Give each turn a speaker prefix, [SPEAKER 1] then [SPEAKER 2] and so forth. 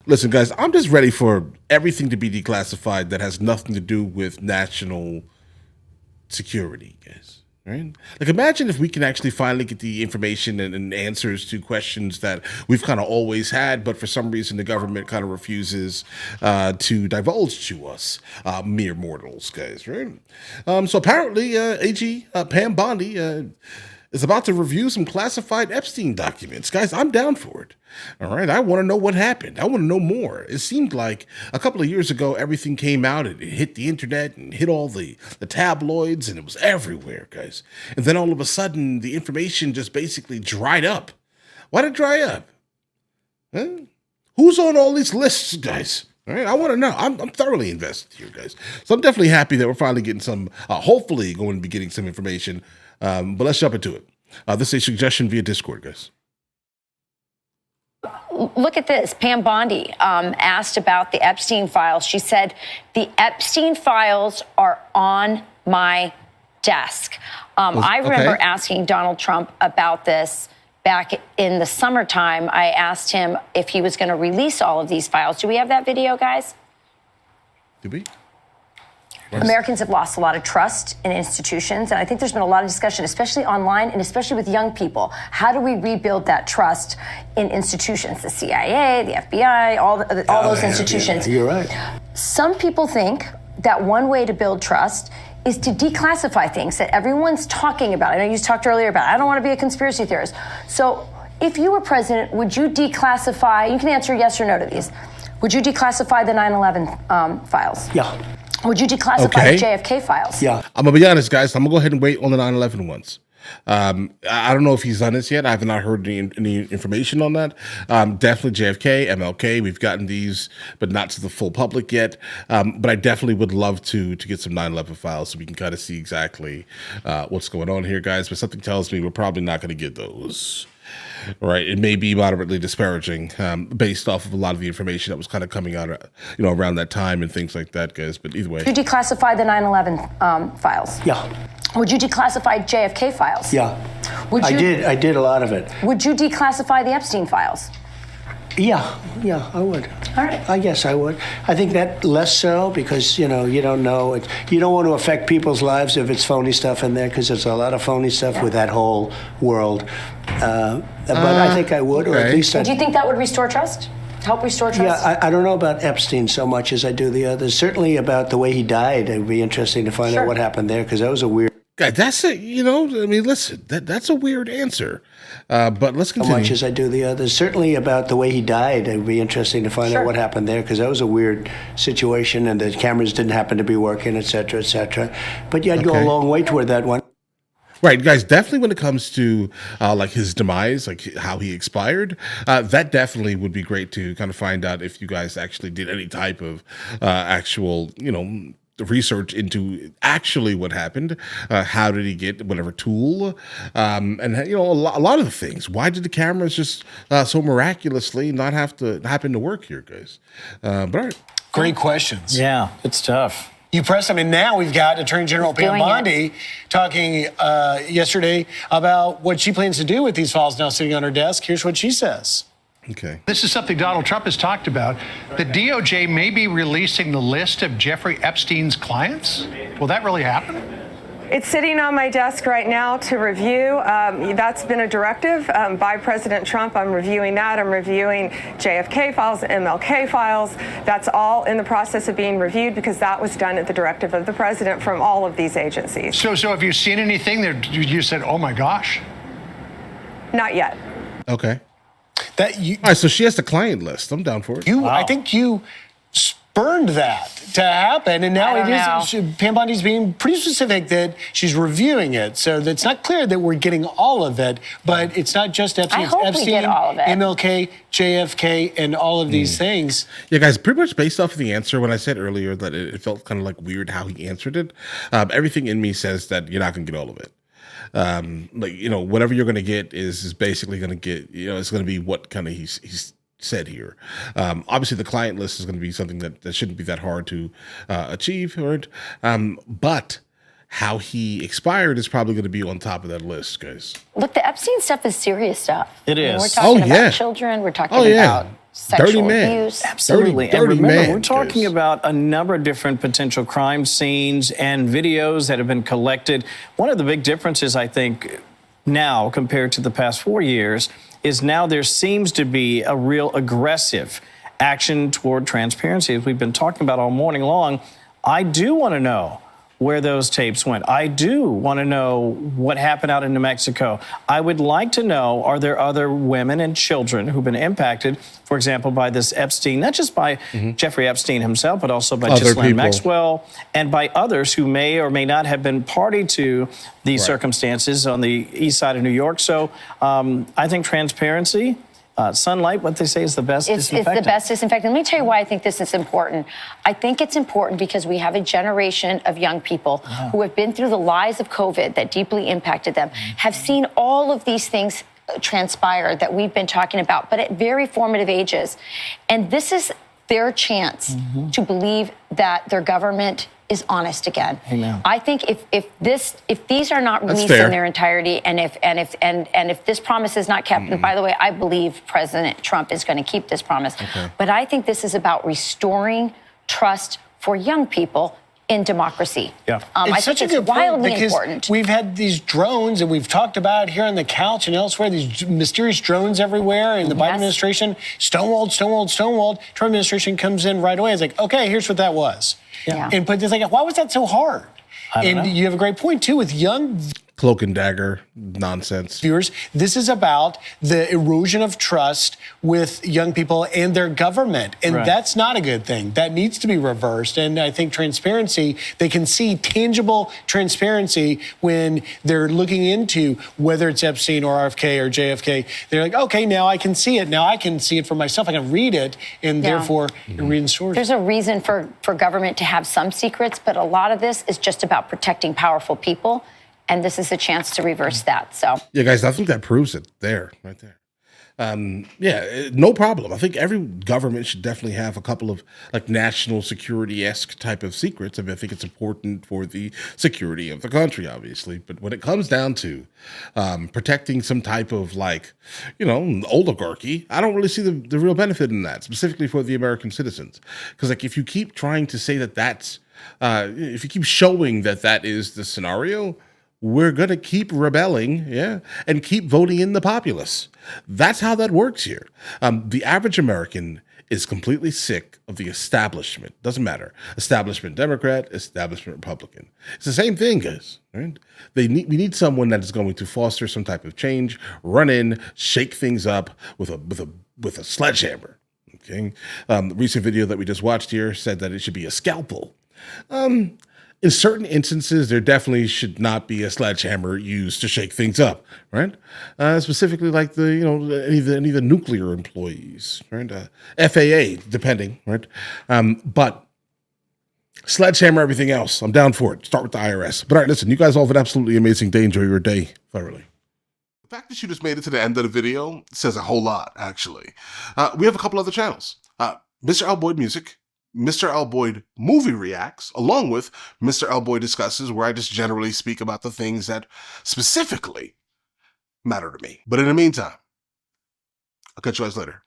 [SPEAKER 1] Listen, guys, I'm just ready for everything to be declassified that has nothing to do with national security, guys. Right? Like, imagine if we can actually finally get the information and answers to questions that we've kind of always had, but for some reason the government kind of refuses to divulge to us, mere mortals, guys. Right? So apparently, AG Pam Bondi is about to review some classified Epstein documents. Guys, I'm down for it. All right. I want to know what happened. I want to know more. It seemed like a couple of years ago, everything came out and it hit the internet and hit all the tabloids and it was everywhere, guys. And then all of a sudden, the information just basically dried up. Why did it dry up? Huh? Who's on all these lists, guys? All right, I want to know. I'm thoroughly invested here, guys. So I'm definitely happy that we're finally getting some, hopefully going to be getting some information. But let's jump into it. This is a suggestion via Discord, guys.
[SPEAKER 2] Look at this. Pam Bondi asked about the Epstein files. She said, the Epstein files are on my desk. I remember asking Donald Trump about this back in the summertime. I asked him if he was going to release all of these files. Do we have that video, guys?
[SPEAKER 1] Do we?
[SPEAKER 2] Americans have lost a lot of trust in institutions, and I think there's been a lot of discussion, especially online and especially with young people. How do we rebuild that trust in institutions? The CIA, the FBI, all those institutions.
[SPEAKER 3] You're right.
[SPEAKER 2] Some people think that one way to build trust is to declassify things that everyone's talking about. I know you talked earlier about, I don't want to be a conspiracy theorist. So if you were president, would you declassify, you can answer yes or no to these, would you declassify the 9/11 files?
[SPEAKER 3] Yeah.
[SPEAKER 2] Would you declassify the JFK files?
[SPEAKER 3] Yeah.
[SPEAKER 1] I'm going to be honest, guys. I'm going to go ahead and wait on the 9/11 ones. I don't know if he's done this yet. I have not heard any information on that. Definitely JFK, MLK. We've gotten these, but not to the full public yet. But I definitely would love to get some 9/11 files so we can kind of see exactly what's going on here, guys. But something tells me we're probably not going to get those. Right, it may be moderately disparaging based off of a lot of the information that was kind of coming out, around that time and things like that, guys. But either way,
[SPEAKER 2] would you declassify the 9/11 files?
[SPEAKER 3] Yeah.
[SPEAKER 2] Would you declassify JFK files?
[SPEAKER 3] Yeah. I did a lot of it.
[SPEAKER 2] Would you declassify the Epstein files?
[SPEAKER 3] Yeah, I would.
[SPEAKER 2] All right.
[SPEAKER 3] I guess I would. I think that less so because, you don't know. You don't want to affect people's lives if it's phony stuff in there because there's a lot of phony stuff with that whole world. But I think I would, or at least
[SPEAKER 2] do you think that would restore trust? Help restore trust?
[SPEAKER 3] Yeah, I don't know about Epstein so much as I do the others. Certainly about the way he died. It would be interesting to find out what happened there because that was a weird...
[SPEAKER 1] God, that's it. Listen, that's a weird answer. But let's continue.
[SPEAKER 3] So much as I do the others. Certainly about the way he died. It would be interesting to find out what happened there because that was a weird situation and the cameras didn't happen to be working, et cetera, et cetera. But yeah, I'd go a long way toward that one.
[SPEAKER 1] Right, guys, definitely when it comes to like his demise, like how he expired, that definitely would be great to kind of find out if you guys actually did any type of actual, research into actually what happened. How did he get whatever tool? And, a lot of the things. Why did the cameras just so miraculously not happen to work here, guys? But all right.
[SPEAKER 4] Great questions.
[SPEAKER 5] Yeah, it's tough.
[SPEAKER 4] You press them, and now we've got Attorney General Pam Bondi talking yesterday about what she plans to do with these files now sitting on her desk. Here's what she says.
[SPEAKER 1] Okay.
[SPEAKER 6] This is something Donald Trump has talked about. The DOJ may be releasing the list of Jeffrey Epstein's clients. Will that really happen?
[SPEAKER 7] It's sitting on my desk right now to review. That's been a directive by President Trump. I'm reviewing that. I'm reviewing JFK files, MLK files. That's all in the process of being reviewed because that was done at the directive of the president from all of these agencies.
[SPEAKER 6] So have you seen anything that you said, oh my gosh?
[SPEAKER 7] Not yet.
[SPEAKER 1] Okay. All right, so she has the client list. I'm down for it.
[SPEAKER 4] I think you spurned that to happen, and now Pam Bondi's being pretty specific that she's reviewing it, so it's not clear that we're getting all of it, but it's not just Epstein.
[SPEAKER 2] I hope
[SPEAKER 4] Epstein,
[SPEAKER 2] we get all of it.
[SPEAKER 4] MLK, JFK, and all of these things.
[SPEAKER 1] Yeah, guys, pretty much based off of the answer, when I said earlier that it felt kind of like weird how he answered it, everything in me says that you're not going to get all of it. Whatever you're going to get is basically going to get, it's going to be what kind of he's said here. Obviously, the client list is going to be something that shouldn't be that hard to achieve, right? But how he expired is probably going to be on top of that list, guys.
[SPEAKER 2] Look, the Epstein stuff is serious stuff.
[SPEAKER 5] It is.
[SPEAKER 2] We're talking about children. We're talking about sexual
[SPEAKER 1] man.
[SPEAKER 2] abuse.
[SPEAKER 5] Absolutely.
[SPEAKER 1] Dirty
[SPEAKER 5] and remember,
[SPEAKER 1] man,
[SPEAKER 5] we're talking
[SPEAKER 1] Chris.
[SPEAKER 5] about a number of different potential crime scenes and videos that have been collected. One of the big differences, I think, now compared to the past 4 years is now there seems to be a real aggressive action toward transparency, as we've been talking about all morning long. I do want to know where those tapes went. I do want to know what happened out in New Mexico. I would like to know, are there other women and children who've been impacted, for example, by this Epstein, not just by Jeffrey Epstein himself, but also by Ghislaine Maxwell and by others who may or may not have been party to these circumstances on the east side of New York. So I think transparency, sunlight, what they say is the best disinfectant.
[SPEAKER 2] It's the best disinfectant. Let me tell you why I think this is important. I think it's important because we have a generation of young people who have been through the lies of COVID that deeply impacted them, have seen all of these things transpire that we've been talking about, but at very formative ages. And this is their chance to believe that their government is honest again.
[SPEAKER 5] Amen.
[SPEAKER 2] I think if these are not released in their entirety, and if this promise is not kept, and by the way, I believe President Trump is going to keep this promise, but I think this is about restoring trust for young people in democracy.
[SPEAKER 4] Yeah.
[SPEAKER 2] I think it's wildly important.
[SPEAKER 4] We've had these drones, and we've talked about here on the couch and elsewhere, these mysterious drones everywhere in the Biden administration, stonewalled. Trump administration comes in right away. It's like, okay, here's what that was.
[SPEAKER 2] Yeah.
[SPEAKER 4] And but it's like, why was that so hard? And you have a great point, too, with young
[SPEAKER 1] Cloak and dagger nonsense.
[SPEAKER 4] viewers. This is about the erosion of trust with young people and their government. And that's not a good thing. That needs to be reversed. And I think transparency, they can see tangible transparency when they're looking into whether it's Epstein or RFK or JFK. They're like, okay, now I can see it. Now I can see it for myself. I can read it and therefore read the source.
[SPEAKER 2] There's a reason for government to have some secrets, but a lot of this is just about protecting powerful people. And this is a chance to reverse that. So
[SPEAKER 1] yeah, guys, I think that proves it right there. No problem. I think every government should definitely have a couple of like national security-esque type of secrets. I mean, I think it's important for the security of the country, obviously. But when it comes down to protecting some type of like, oligarchy, I don't really see the real benefit in that, specifically for the American citizens. Because like if you keep trying to say that's, if you keep showing that is the scenario, we're going to keep rebelling, and keep voting in the populace. That's how that works here. The average American is completely sick of the establishment. Doesn't matter. Establishment Democrat, establishment Republican. It's the same thing, guys. Right? We need someone that is going to foster some type of change, run in, shake things up with a sledgehammer. Okay. The recent video that we just watched here said that it should be a scalpel. In certain instances, there definitely should not be a sledgehammer used to shake things up, right? Specifically, like any of the nuclear employees, right? FAA, depending, right? But sledgehammer everything else. I'm down for it. Start with the IRS. But all right, listen, you guys all have an absolutely amazing day. Enjoy your day thoroughly. The fact that you just made it to the end of the video says a whole lot, actually. We have a couple other channels. MrLboyd Music, MrLboyd Movie Reacts, along with MrLboyd Discusses, where I just generally speak about the things that specifically matter to me. But in the meantime, I'll catch you guys later.